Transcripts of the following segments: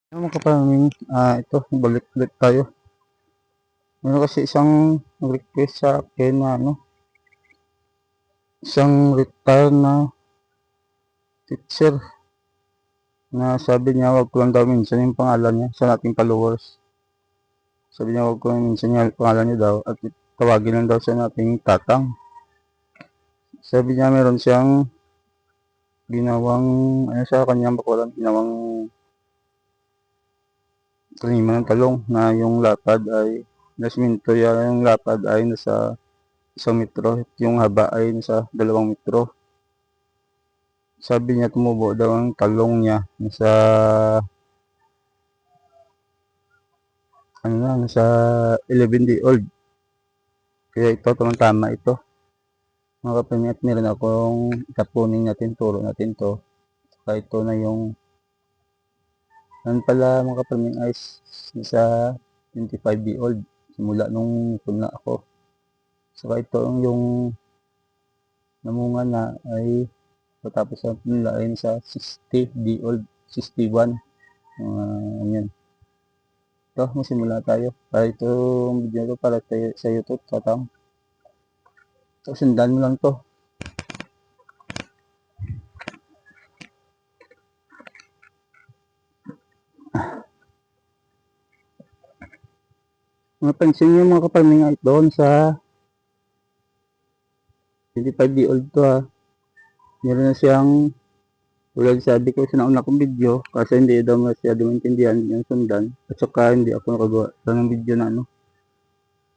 Mga kapamilya, ito balik ulit tayo. Meron kasi isang nag-request sa akin na isang retired na teacher na sabi niya wag ko lang daw minsan yung pangalan niya sa ating followers. Sabi niya wag ko lang minsan yung pangalan niya daw at tawagin lang daw sa nating tatang. Sabi niya meron siyang ginawang sa kanyang bakuran, ginawang taniman ng talong na yung lapad ay nasminto yung lapad ay nasa 1 metro, yung haba ay nasa 2 metro. Sabi niya tumubo daw ang talong niya nasa nasa 11 day old. Kaya ito tama ito. Mga kapamilya, at meron akong tapunin natin, turo natin to. Saka ito na yung pala mga kapamilya ay nasa 25 day old simula nung puna ako. Saka ito yung namunga na ay patapos ang punla ay nasa 60 day old, 61. Yan. Ito, masimula tayo. Para itong video ko para sa YouTube, tatang. So, sundan mo lang to. Mapansin nyo mga kapamilya doon sa 25 day old to meron na siyang tulad sabi ko sa nauna kong video kasi hindi daw masyado maintindihan yung sundan at saka hindi ako nakagawa ng video na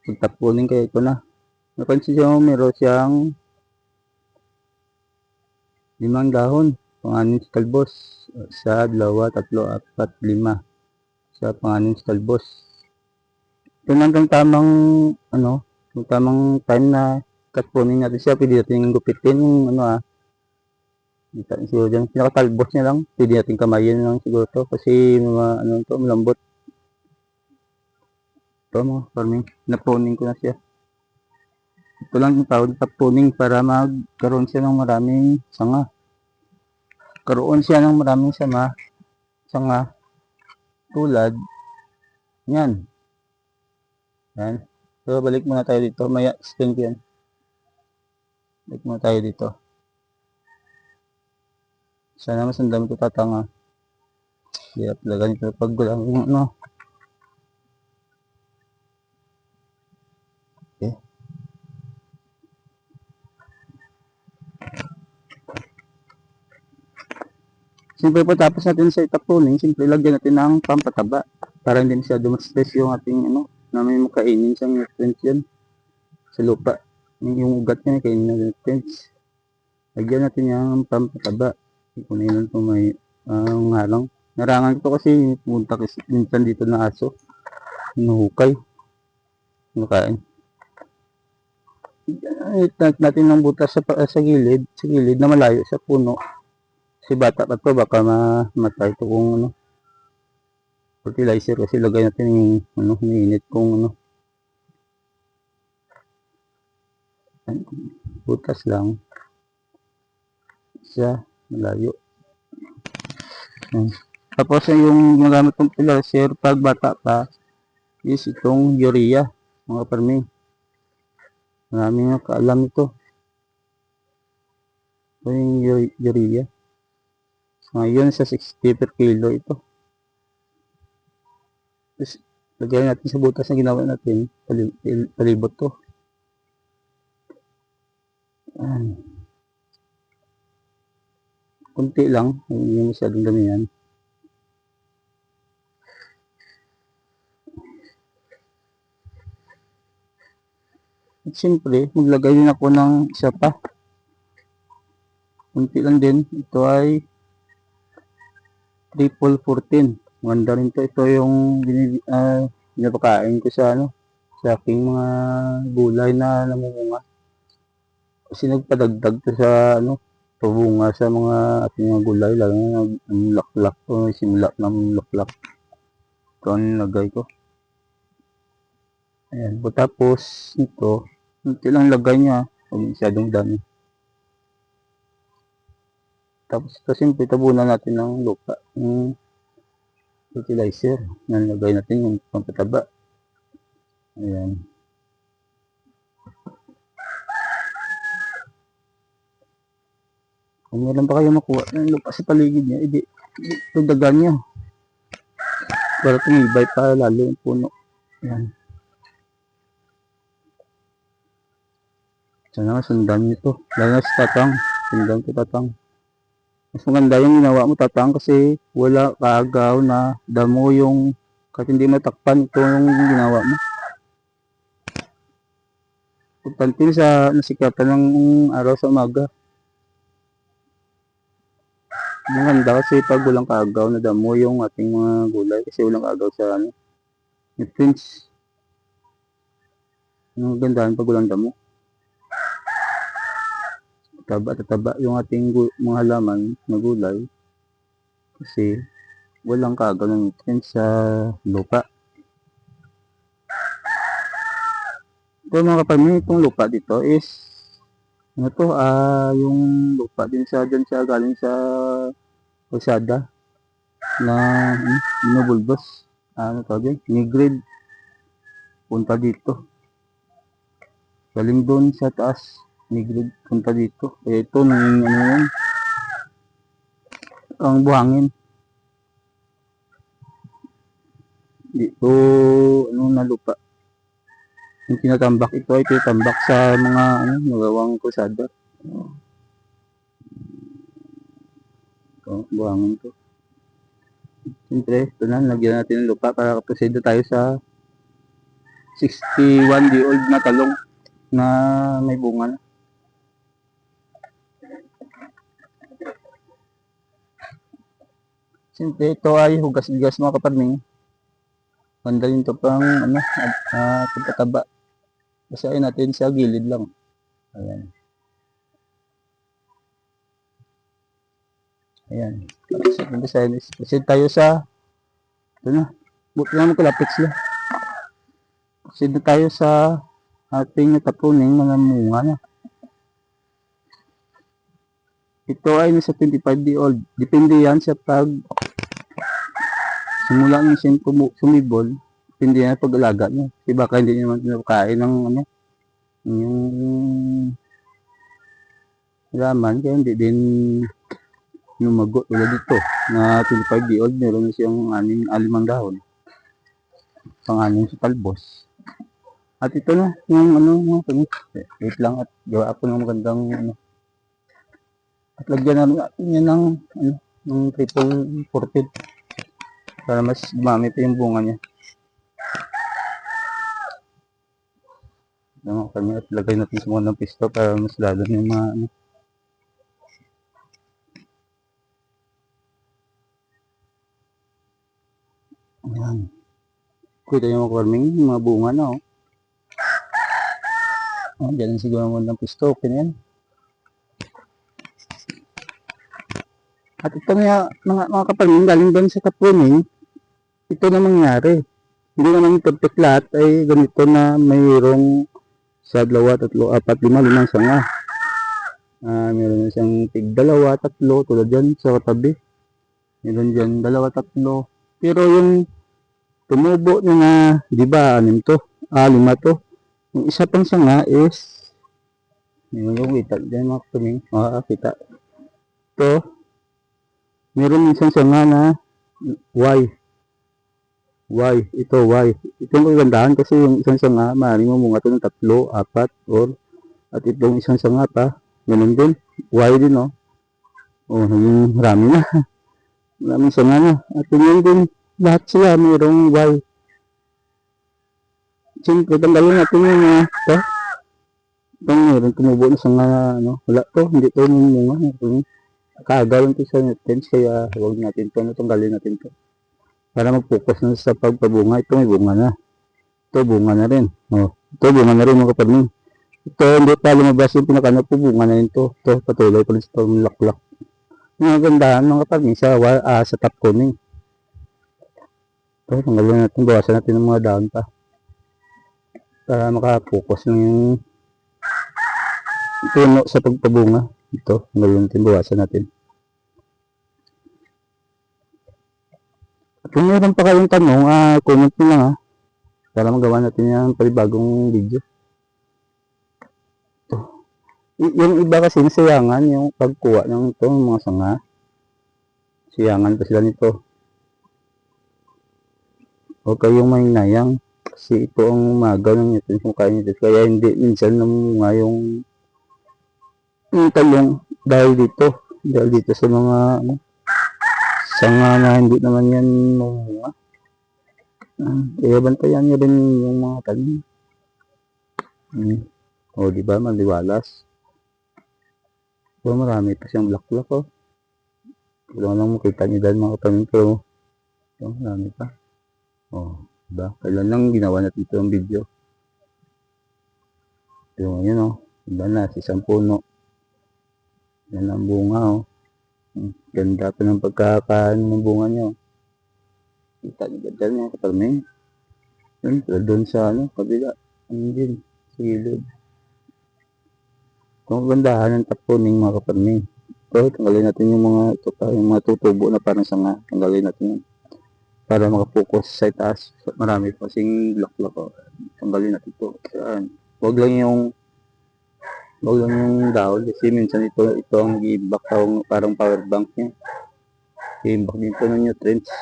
pagtapunin kaya ito na. Mapansin nyo meron siyang 5 dahon, panganin sa talbos, sa 2, 3, 4, 5 sa panganin sa talbos. Ito na hanggang tamang yung tamang time na katpunin natin siya. Pwede natin gupitin yung siguro dyan, pinakatalbos niya lang, pwede natin kamayin lang siguro to kasi mga malambot. Ito mga farming, napuning ko na siya. Ito lang yung tawag tapuning para magkaroon siya ng maraming sanga. Karoon siya ng maraming sanga tulad yan. Yan. So balik muna tayo dito, maya screen ko yan. Balik muna tayo dito. Sana masundan mo ito tatanga. Hirap talaga nito pag gulang Okay. Siyempre patapos natin sa itapunin, siyempre lagyan natin ng pampataba para hindi siya dumas-stress yung ating na may makainin siyang nutrients yan sa lupa. Yung ugat niya kainin ng nutrients. Lagyan natin yung pampataba. Kunin lang ito may harang. Narangan ko kasi punta kasi minsan dito na aso. Nuhukay. Nakain. Itat natin ng butas sa gilid na malayo sa puno. Kasi bata pa to, baka mamatay ito kung fertilizer kasi lagay natin yung mainit kung butas lang sa malayo. Tapos yung magamit ng fertilizer pag bata pa is itong urea mga farming. Maraming nakaalam ito. Ito yung urea. Ngayon sa 60 per kilo ito. Tapos lagyan natin sa butas na ginawa natin. Palibot to. Kunti lang. Hindi yung masyadong dami yan. At siyempre, maglagay din ako ng isa pa. Kunti lang din. Ito ay triple 14. Maganda rin to. Ito yung pinapakain ko sa sa aking mga gulay na namumunga. Kasi nagpadagdag to sa pabunga sa mga ating mga gulay, lalo na laklak to, simula ng laklak. Ito ang nilagay ko. Ayan. Tapos ito, ito lang lagay niya. Huwag masyadong dami. Tapos ito, simple, tabunan natin ng lupa. fertilizer. Nalagay natin yung pampataba. Ayan. Kung meron pa kayo makuha ng lupa sa paligid niya, edi dagdagan nyo. Para tumibay pa lalo yung puno. Ayan. Sana nga sundan nyo ito. Lalo na sa tatang. Sundan ko tatang. Mas maganda yung ginawa mo tatang kasi wala kaagaw na damo yung kahit hindi matakpan ito yung ginawa mo. Importante sa nasikatan ng araw sa umaga. Maganda kasi pag walang kaagaw na damo yung ating mga gulay kasi walang kaagaw sa nutrients. Ang gandaan pag walang damo. Tataba yung ating mga halaman na gulay kasi walang kaagaw ng nutrients sa lupa. Ito mga kapamilya, itong lupa dito is ano to, yung lupa din sa dyan sa galing sa kalsada na binubulbos. Ano tawag yan? Ni-grade. Punta dito. Galing doon sa taas. Ni-grade. Punta dito. Kaya ito, ano yun? Ang buhangin. Dito, ano na lupa. Yung tinatambak ito ay tinatambak sa mga nagawang kalsada. Ito, buhangin to. Siyempre, ito na, lagyan natin ng lupa para proceed tayo sa 61-day-old na talong na may bunga na. Siyempre, ito ay hugas-hugas mga kaparming. Banda yun ito pang pagkataba. Basahin natin sa gilid lang. Ayan. Ayan. Proceed tayo sa ito na. Buti naman kalapit sila. Proceed na tayo sa ating natapuning mga munga na. Ito ay nasa 25-day-old. Depende yan sa pag simula ng sumibol. Depende yan pag-alaga nyo. Kasi baka hindi nyo naman pinakain ng yung laman. Kaya hindi din lumago. Tulad dito na 25-day-old. Meron na siyang alimang dahon. Pang-anim sa talbos. At ito na yung wait lang at gawa ako ng magandang at lagyan na natin yan ng triple coated para mas dumami pa yung bunga niya. At lagay natin sa mga ng pisto para mas lalo yung mga ayan. Kita yung mga farming, mga bunga na dyan siguro mo ng pisto, okay na yan. At ito nga mga kapalming galing doon sa kapruning, ito na mangyari. Hindi naman perfect lahat ay ganito na mayroong sa 2, 3, 4, 5, 5 sanga. Meron na siyang tig 2, 3 tulad dyan sa katabi. Meron dyan 2, 3. Pero yung tumubo na di ba 6 to? 5 to. Yung isa pang sanga is meron kita dyan mga kapalming. Makakita. Ito. Meron isang sanga na Y. Ito Y. Ito yung kagandahan kasi yung isang sanga, maaaring mamunga ito ng 3, 4, or at itong isang sanga pa, ganun din. Y din naging marami na. Maraming sanga na. At yun din, lahat sila mayroong Y. Siyempre, tanggalin natin yung ito. Itong meron tumubo na sanga, wala to, hindi to mamunga. Kaagaw lang ito sa nutrients, kaya huwag natin ito, tanggalin natin ito. Para mag-focus na sa pagpabunga. Ito may bunga na. Ito bunga na rin. Ito bunga na rin mga kapatid. Ito hindi pa lumabas yung pinakana po bunga na rin ito. Ito patuloy pa rin sa laklak. Mga gandahan mga kapatid sa top coning. Ito tanggalin natin. Bawasan natin ng mga dahon pa. Para makapokus ng yung puno sa pagpabunga. Ito tanggalin natin. Bawasan natin. Kung meron pa kayong tanong, comment nyo lang para magawa natin yung panibagong video. Yung iba kasi nasayangan yung pagkuha ng ito, mga sanga. Sayangan pa sila nito. Huwag kayong mahinayang kasi ito ang umagaw ng ito kung kaya nito. Kaya hindi minsan namunga yung talong dahil dito sa mga sanga na hindi naman yan mamunga. Kaya bantayan nyo rin yung mga talong. O diba, maliwalas. So, marami pa siyang black oh. Wala lang makita nyo dahil mga kapamilya, pero marami pa. O, diba? Kailan lang ginawa natin ito yung video. Yung yun diba na, isang puno. Yan ang bunga Ganda pa ng pagkakaano ng bunga nyo. Kita nyo ba dyan mga kapamilya? Yun, doon sa kabila. Din, sa gilid. Kung gandahan ng tapuning mga kapamilya. So, tanggalin natin yung mga yung mga tutubo na parang sanga. Tanggalin natin yun. Para makapokus sa itaas. Marami pa kasing black. Tanggalin natin ito. Huwag lang yung dahon. Kasi minsan ito ang nag-i-imbak parang power bank niya. I-imbak dito ng nutrients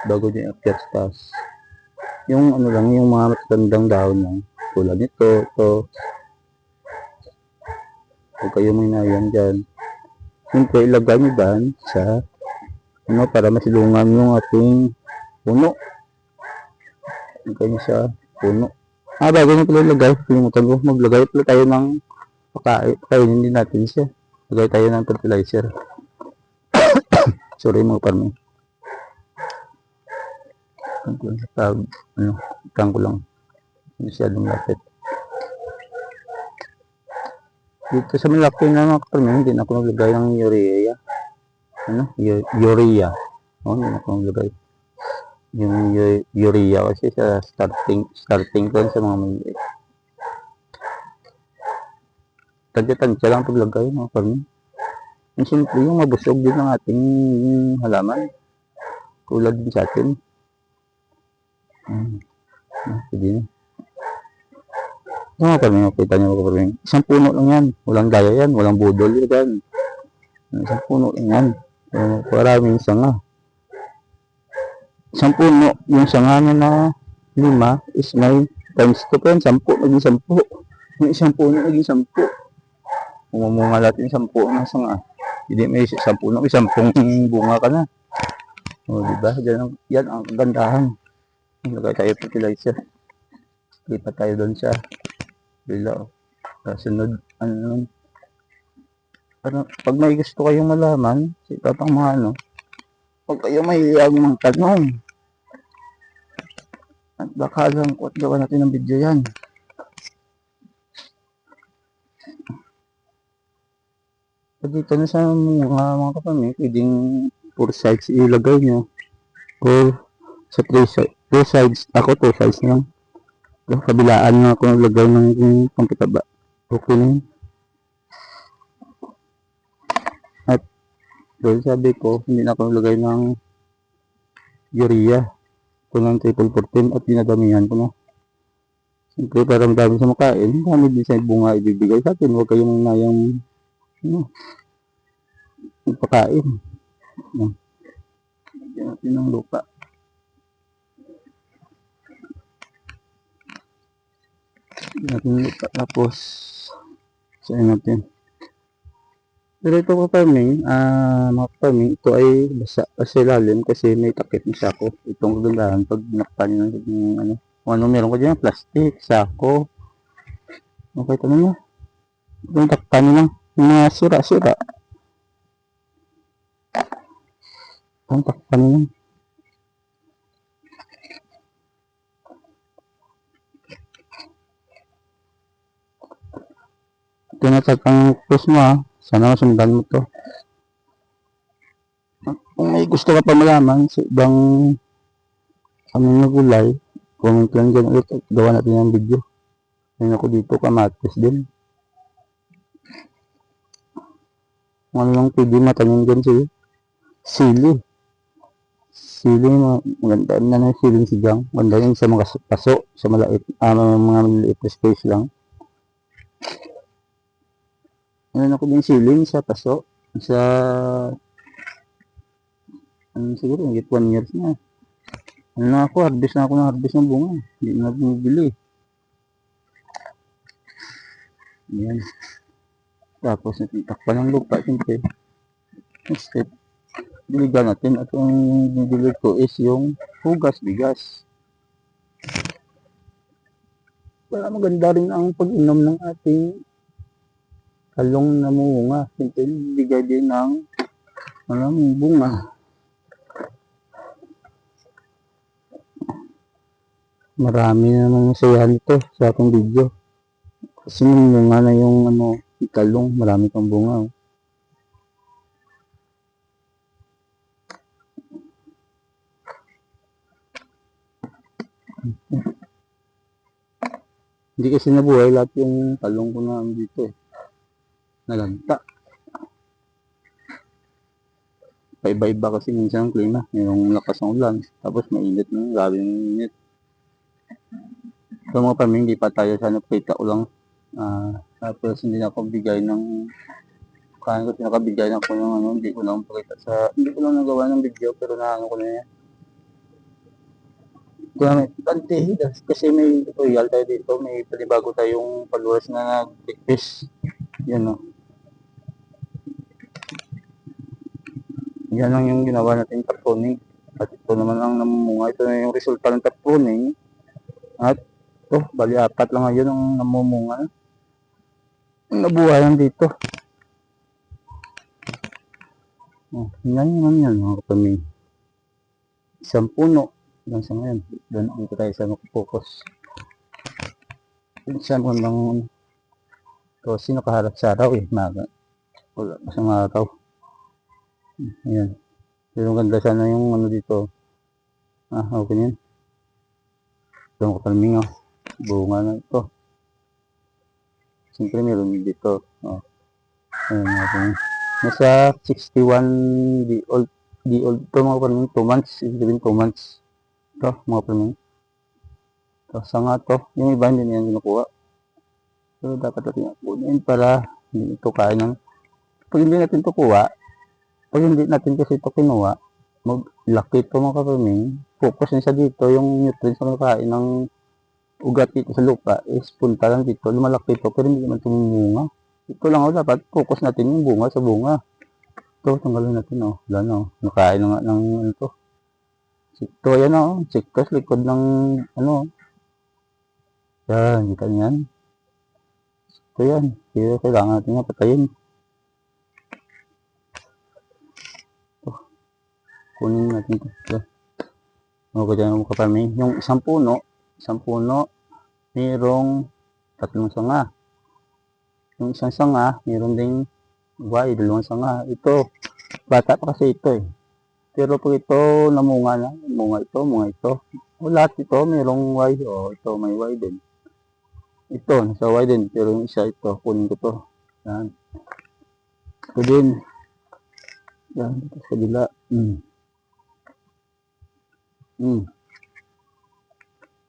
bago niya i-appear sa taas. Yung yung mga matandang dahon lang. Tulad nito, ito. Huwag kayo maynayan dyan. Siyempre, ilagay nyo dyan sa para masilungan yung ating puno. Ilagay nyo sa puno. Bago nyo pala ilagay, pilimutan ko, maglagay pala tayo ng pakainin din natin siya. Lagay tayo ng fertilizer. Sorry mga parmi. Ikan ko lang. Masyadong lapit. Dito sa malaki na mga kaparmi, hindi na ako naglagay ng urea. Urea. Hindi na ako naglagay. Yung urea kasi sa starting ko sa mga maliit. Tadya-tadya lang paglagay mga kaparmi. Yung simple yung mabusog din ng ating halaman. Tulad din sa atin. Pwede na. Ito mga kaparmi, makita nyo mga kaparmi. Isang puno lang yan. Walang daya yan. Walang budol yan. Isang puno lang yan. Maraming sanga. Isang puno. Yung sanga na 5 is may times 2 pa yan. 10 naging 10. Yung isang puno naging 10. Umamunga natin 10 na sanga. Hindi may 10 puno. 10 bunga ka na. O diba? Yan ang gandahan. Lagay tayo fertilizer. Lipat tayo doon sa bila. Sunod, pag may gusto kayong malaman, sa itatang mga huwag kayo mahihiyag magtanong. At baka lang at gawa natin ng video yan. Pag dito na sa mga kapamilya, pwedeng 4 sides ilagay nyo. O sa 3 sides. Ako 2 sides lang. Kabilaan na ako naglagay ng pampitaba. Okay na yun. At doon sabi ko, hindi na ako naglagay ng urea. Ito ng 14 at dinadamihan ko na. Siyempre para madami sa makain, dami din sa bunga ibibigay sa atin. Huwag kayong nayang pagkain. Lagyan natin ng lupa. Tapos sayin natin. Pero ito mga farming, ito ay basa kasi lalim kasi may takip ng sako. Itong kagandahan pag nakapanin ng meron ko dyan, plastic, sako. Okay, ito na. Itong takpan lang, mga sira-sira. Itong takpan lang. Tinatag ang post mo sana masundan mo to. Kung may gusto ka pa malaman sa ibang aming gulay, comment lang dyan ulit at gawa natin yung video. Ngayon ako dito, kamatis din. Kung ano lang pwede matanim dyan sili. siling, maganda na ng siling sigang. Maganda yun sa mga paso, sa malait, mga maliit na space lang. Meron ako din siling sa paso, sa, siguro, higit 1 years na. Ano na ako, harvest na ako ng harvest ng bunga. Hindi na bumibili. Ayan. Tapos, natintakpan ng lupa, siyempre. Next step, diligan natin. At ang bibili ko is yung hugas, bigas. Para maganda rin ang pag-inom ng ating talong na munga. Siyempre, bigay din ng maraming bunga. Marami naman nasayahan ito sa aking video. Kasi munga na yung talong, marami pang bunga. Hindi kasi nabuhay lahat yung talong ko na dito eh. Nalanta. Paiba-iba kasi minsan ang klima. Mayroong lakas ng ulan. Tapos mainit na. Grabe yung init. So mga paming, hindi pa tayo sana kita ko lang. Tapos hindi na ako bigay ng kaya ko pinakabigay na ko ng hindi ko lang pakita sa hindi ko lang nagawa ng video pero naano ko na yan. Kaya kasi may tutorial tayo dito, may panibago tayong followers na nag-request. Yan o. Yan lang yung ginawa natin top pruning. At ito naman ang namumunga. Ito na yung resulta ng top pruning. At ito, bali 4 lang ngayon ang namumunga. Ang nabuhayan dito. Yan mga kapaming. Isang puno. Doon sa ngayon. Doon dito tayo sa focus. Siya mo lang kasi nakaharap sa araw eh. Wala pa sa araw. Ayan. Pero ganda sana yung dito. Okay yun. Ito ang kapalming bunga na ito. Siyempre meron dito. Ayan natin. Nasa 61 di old ito mga kapalming. 2 months. Ibig 2 months. Ito mga kapalming. Ito sanga to. Yung iba hindi niyan kinukuha. So dapat natin kunin para hindi ito kain ng pag hindi natin ito kuha. Pag hindi natin kasi ito kinuha, maglaki ito mga kapaming, focus na siya dito, yung nutrients na makain ng ugat dito sa lupa is punta lang dito, lumalaki ito, pero hindi naman tumumunga. Ito lang dapat focus natin yung bunga sa bunga. Ito, tanggalin natin wala na nakain na nga ng ito. Ito, yan siktos, likod ng yan, kita yan. Ito yan, pero kailangan natin nga patayin. Kunin natin ito. Okay dyan mga kapaming. Yung isang puno, mayroong 3 sanga. Yung isang sanga, mayroon ding 2 sanga. Ito, bata pa kasi ito eh. Pero pag ito namunga na, munga ito. Lahat ito, mayroong Y. Ito may Y din. Ito, nasa Y din. Pero yung isa ito, kunin ko to. Yan. Ito din. Yan, ito sa kabila.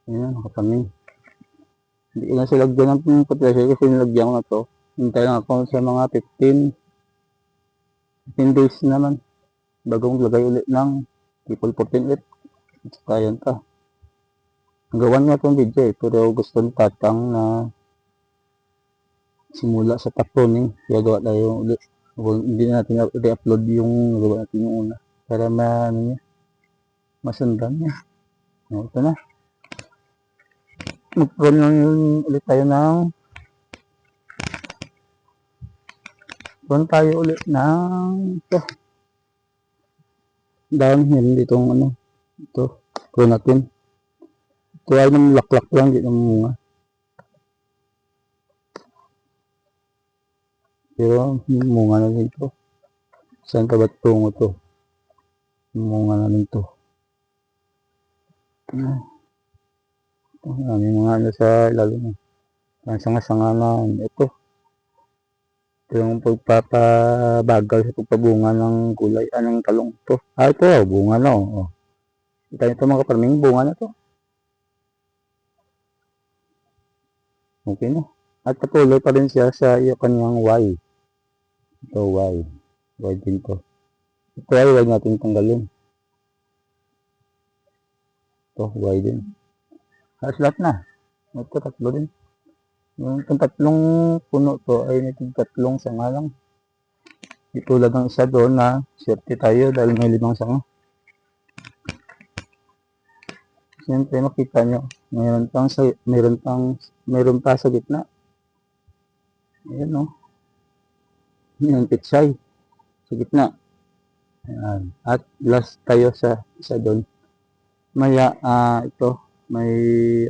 Ayan, kapaming. Hindi ko na sila lagyan ng fertilizer kasi nilagyan ko na to. Hintay lang ako sa mga 15 days naman. Bagong lagay ulit ng triple 14 Kaya ta. Gawan nga itong video pero gusto ng tatang na simula sa top pruning. Gagawa tayo ulit. Hindi na natin i-upload yung nagawa natin yung una. Para masundan niya. Ito na. Mag-prune lang ulit tayo ng ito. Dahil meron ditong ito. Prune natin. Ito ay ng laklak lang, di ng munga. Pero munga na rin ito. Saan ka ba tungo ito? Munga na rin ito. May mga sa ilalim ng sanga-sanga na ito. Ito yung pagpapabagal sa pagpabunga ng gulay, ng talong ito. Ito bunga na Kita nito mga kaparming, bunga na to. Okay na. At patuloy pa rin siya sa iyo kanyang Y. Ito Y. Y din to. Ito ay huwag natin tanggalin. Ito Y din. Halos lahat na. Ito tatlo din. Yung tatlong puno to ay tatlong sanga lang. Di tulad ng isa doon na swerte tayo dahil may 5 sanga. Siyempre makita nyo, mayroon pa sa gitna. Ayan o. Yung pitsay sa gitna. Ayan. At last tayo sa isa doon. Maya, ito, may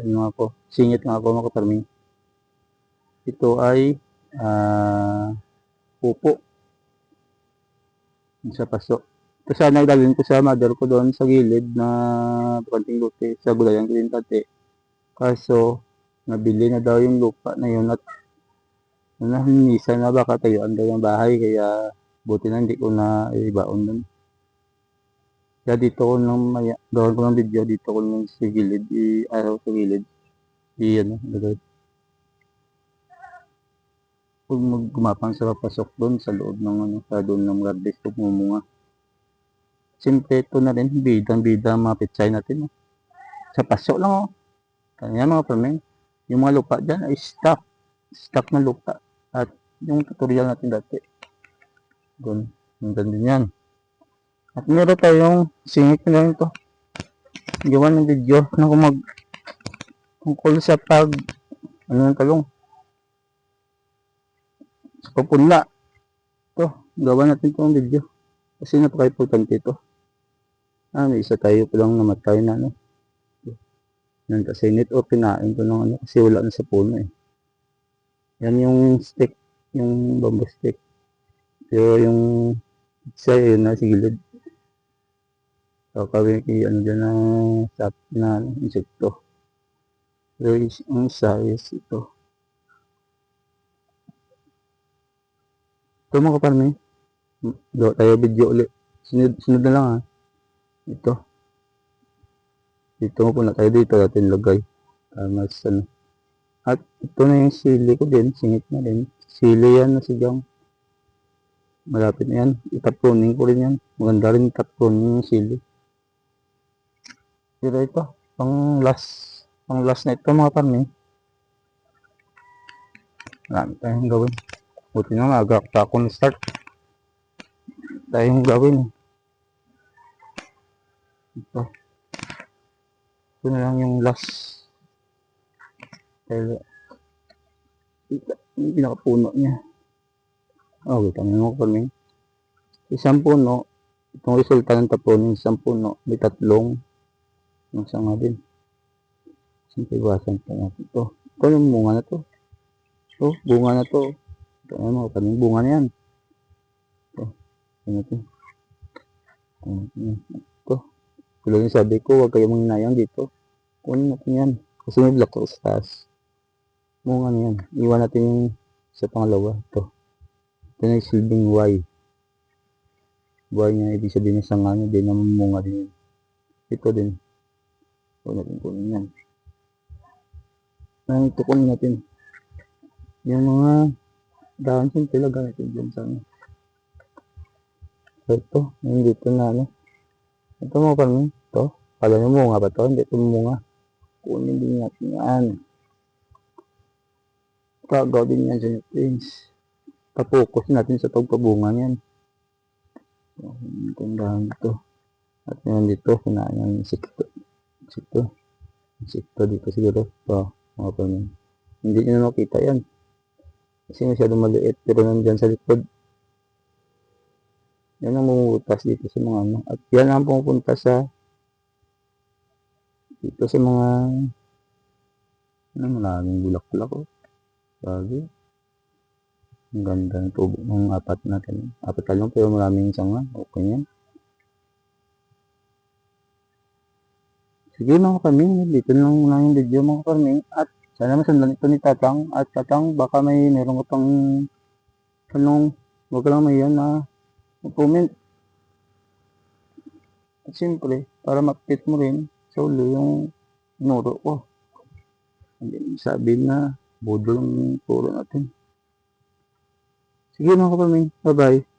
ano ako, singit nga ako mga kaparming. Ito ay pupo sa paso. Ito sana idalhin ko sa mother ko doon sa gilid na konting lote sa Gulayan Kilintate. Kaso nabili na daw yung lupa na yun at nahinisa na baka tayuan daw yung bahay kaya buti na hindi ko na ibaon doon. Kaya dito ko nang gawin ko ng video dito ko nang sa gilid araw sa gilid ano lagay. Kung gumapang sa papasok doon sa loob ng sa doon ng garbage kung mumunga. Siyempre ito na rin, bida mga pitsay natin. Sa paso lang Kanya mga kaparming, yung mga lupa dyan ay stock na lupa. At yung tutorial natin dati, doon, hanggang din yan. At meron tayong singit na rin ito. Gawa ng video na tungkol sa ng talong. Papunla. Ito, gawa natin itong video. Kasi napaka-importante ito. May isa tayo palang namatay na kasi net o kinain ko ng kasi wala na sa puno eh. Yan yung stick, yung bamboo stick. Pero yung isa yun na sigilid. So kami dyan ng sap na insekto. Pero yung isa is ito. Ito mga kaparming. Tayo video ulit. Sunod na lang Ito. Dito po na tayo dito natin lagay. At ito na yung sili ko din. Singit na din. Sili yan na sigang. Malapit na yan. Itapunin ko rin yan. Maganda rin itapunin yung sili. Pero ito. Pang last na ito mga kaparming. Marami tayong gawin. Buti na maaga ako na-start. Tayong gawin. Ito na lang yung last. Kaya yung pinakapuno niya. Kita mo kami. Isang puno. Itong resulta ng tapunin. Isang puno. May tatlong. Yung sanga din. Siyempre iwasan pa natin ito. Ito yung bunga na to. Bunga na to. Ito mo kaming bunga na yan. Ito. Tulad yung sabi ko, huwag kayong manginayang dito. Kunin natin yan. Kasi may block ko sa taas. Bunga na yan. Iwan natin yung sa pangalawa. Ito na yung silbing Y. Y niya, ibig sabihin ng sanga niya, din naman bunga din. Ito din. Huwag natin kunin yan. Ito kunin natin. Yung mga dahon siyempre lagay natin dyan sa ito, yung dito na ito mga kaparming, ito kala nyo munga ba ito? Hindi ito munga. Kunin din natin yan. Kagaw din yan sa nutrients. Tapokus natin sa pagpabunga yan. Tindahan dito. At yan dito, kinaan yung insekto dito siguro. Mga kaparming. Hindi nyo na makita yan. Kasi masyadong maliit pero nandyan sa likod. Yan ang mumutas dito sa mga At yan ang pumupunta sa dito sa mga maraming bulak-bulak Sabi. Ang ganda ng tubo ng apat natin. Apat lang pero maraming sanga. Okay yan. Sige mga kaparming, dito na lang yung video mga kaparming. At sana masundan ito ni Tatang. At Tatang, baka meron ka pang tanong. Huwag ka lang may yan comment. At siyempre, para ma-update mo rin sa uli yung tinuro ko. Hindi naman sabihin na budol ang turo natin. Sige mga kapamilya, bye-bye.